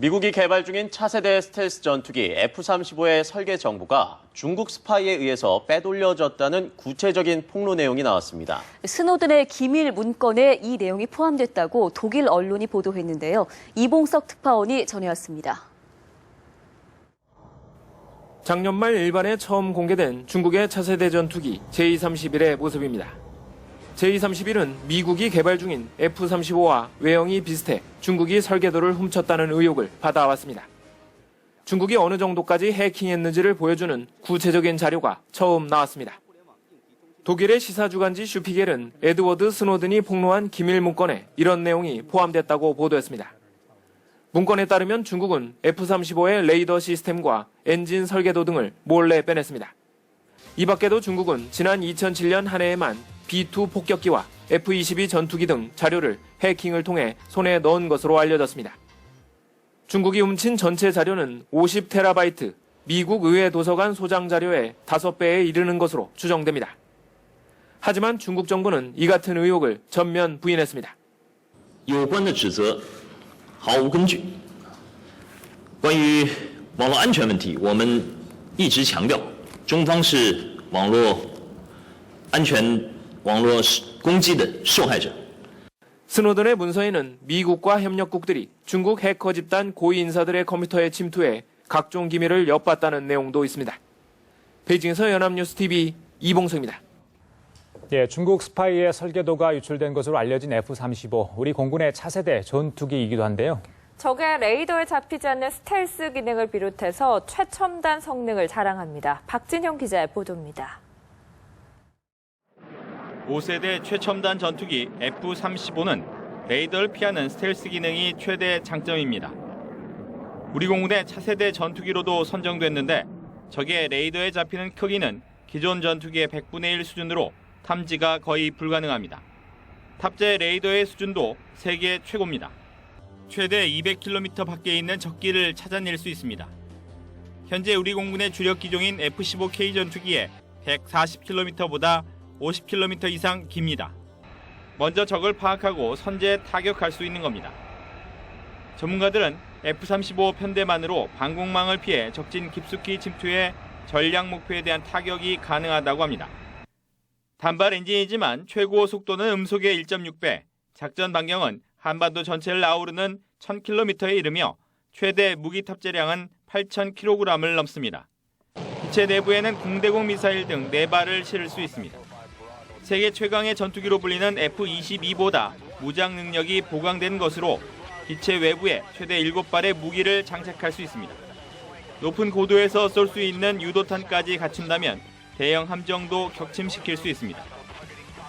미국이 개발 중인 차세대 스텔스 전투기 F-35의 설계 정보가 중국 스파이에 의해서 빼돌려졌다는 구체적인 폭로 내용이 나왔습니다. 스노든의 기밀 문건에 이 내용이 포함됐다고 독일 언론이 보도했는데요. 이봉석 특파원이 전해왔습니다. 작년 말 일반에 처음 공개된 중국의 차세대 전투기 J-31의 모습입니다. J-31은 미국이 개발 중인 F-35와 외형이 비슷해 중국이 설계도를 훔쳤다는 의혹을 받아왔습니다. 중국이 어느 정도까지 해킹했는지를 보여주는 구체적인 자료가 처음 나왔습니다. 독일의 시사주간지 슈피겔은 에드워드 스노든이 폭로한 기밀 문건에 이런 내용이 포함됐다고 보도했습니다. 문건에 따르면 중국은 F-35의 레이더 시스템과 엔진 설계도 등을 몰래 빼냈습니다. 이 밖에도 중국은 지난 2007년 한 해에만 B-2 폭격기와 F-22 전투기 등 자료를 해킹을 통해 손에 넣은 것으로 알려졌습니다. 중국이 훔친 전체 자료는 50테라바이트, 미국 의회 도서관 소장 자료의 5배에 이르는 것으로 추정됩니다. 하지만 중국 정부는 이 같은 의혹을 전면 부인했습니다. 有关的指责毫无根据。关于网络安全问题，我们一直强调，中方是网络安全、网络攻击的受害者。 스노든의 문서에는 미국과 협력국들이 중국 해커 집단 고위 인사들의 컴퓨터에 침투해 각종 기밀을 엿봤다는 내용도 있습니다. 베이징에서 연합뉴스TV 이봉석입니다. 중국 스파이의 설계도가 유출된 것으로 알려진 F-35, 우리 공군의 차세대 전투기이기도 한데요. 적의 레이더에 잡히지 않는 스텔스 기능을 비롯해서 최첨단 성능을 자랑합니다. 박진형 기자의 보도입니다. 5세대 최첨단 전투기 F-35는 레이더를 피하는 스텔스 기능이 최대 장점입니다. 우리 공군의 차세대 전투기로도 선정됐는데 적의 레이더에 잡히는 크기는 기존 전투기의 100분의 1 수준으로 탐지가 거의 불가능합니다. 탑재 레이더의 수준도 세계 최고입니다. 최대 200km 밖에 있는 적기를 찾아낼 수 있습니다. 현재 우리 공군의 주력 기종인 F-15K 전투기의 140km보다 50km 이상 깁니다. 먼저 적을 파악하고 선제 타격할 수 있는 겁니다. 전문가들은 F-35 편대만으로 방공망을 피해 적진 깊숙이 침투해 전략 목표에 대한 타격이 가능하다고 합니다. 단발 엔진이지만 최고 속도는 음속의 1.6배, 작전 반경은 한반도 전체를 아우르는 1000km에 이르며 최대 무기 탑재량은 8000kg을 넘습니다. 기체 내부에는 공대공 미사일 등 4발을 실을 수 있습니다. 세계 최강의 전투기로 불리는 F-22보다 무장 능력이 보강된 것으로 기체 외부에 최대 7발의 무기를 장착할 수 있습니다. 높은 고도에서 쏠 수 있는 유도탄까지 갖춘다면 대형 함정도 격침시킬 수 있습니다.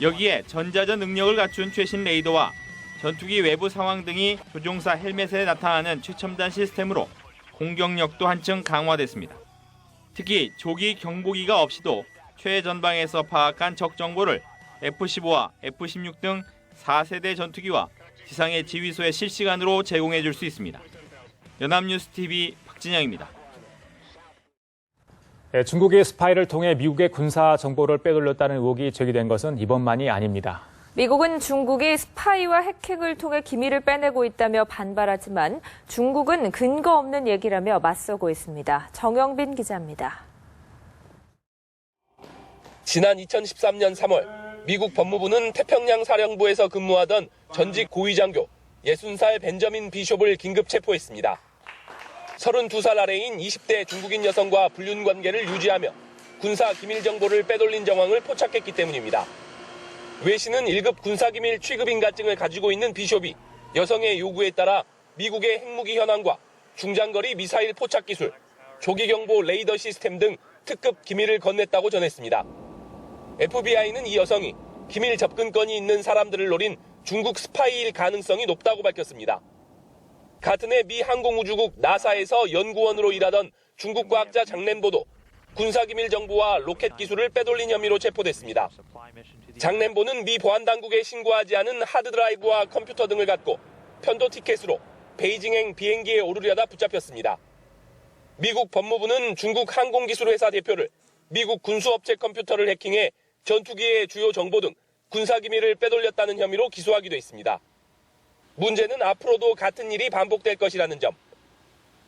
여기에 전자전 능력을 갖춘 최신 레이더와 전투기 외부 상황 등이 조종사 헬멧에 나타나는 최첨단 시스템으로 공격력도 한층 강화됐습니다. 특히 조기 경보기가 없이도 최전방에서 파악한 적 정보를 F-15와 F-16 등 4세대 전투기와 지상의 지휘소에 실시간으로 제공해 줄 수 있습니다. 연합뉴스TV 박진영입니다. 중국이 스파이를 통해 미국의 군사 정보를 빼돌렸다는 의혹이 제기된 것은 이번만이 아닙니다. 미국은 중국이 스파이와 해킹을 통해 기밀을 빼내고 있다며 반발하지만 중국은 근거 없는 얘기라며 맞서고 있습니다. 정영빈 기자입니다. 지난 2013년 3월 미국 법무부는 태평양 사령부에서 근무하던 전직 고위장교 60살 벤저민 비숍을 긴급 체포했습니다. 32살 아래인 20대 중국인 여성과 불륜 관계를 유지하며 군사 기밀 정보를 빼돌린 정황을 포착했기 때문입니다. 웨 씨는 1급 군사기밀 취급 인가증을 가지고 있는 비숍이 여성의 요구에 따라 미국의 핵무기 현황과 중장거리 미사일 포착 기술, 조기경보 레이더 시스템 등 특급 기밀을 건넸다고 전했습니다. FBI는 이 여성이 기밀 접근권이 있는 사람들을 노린 중국 스파이일 가능성이 높다고 밝혔습니다. 같은 해 미 항공우주국 나사에서 연구원으로 일하던 중국 과학자 장렌보도 군사기밀 정보와 로켓 기술을 빼돌린 혐의로 체포됐습니다. 장렌보는 미 보안당국에 신고하지 않은 하드드라이브와 컴퓨터 등을 갖고 편도 티켓으로 베이징행 비행기에 오르려다 붙잡혔습니다. 미국 법무부는 중국 항공기술회사 대표를 미국 군수업체 컴퓨터를 해킹해 전투기의 주요 정보 등 군사기밀을 빼돌렸다는 혐의로 기소하기도 했습니다. 문제는 앞으로도 같은 일이 반복될 것이라는 점,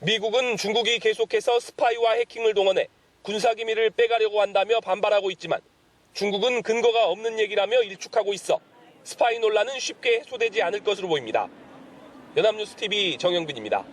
미국은 중국이 계속해서 스파이와 해킹을 동원해 군사기밀을 빼가려고 한다며 반발하고 있지만 중국은 근거가 없는 얘기라며 일축하고 있어 스파이 논란은 쉽게 해소되지 않을 것으로 보입니다. 연합뉴스TV 정영빈입니다.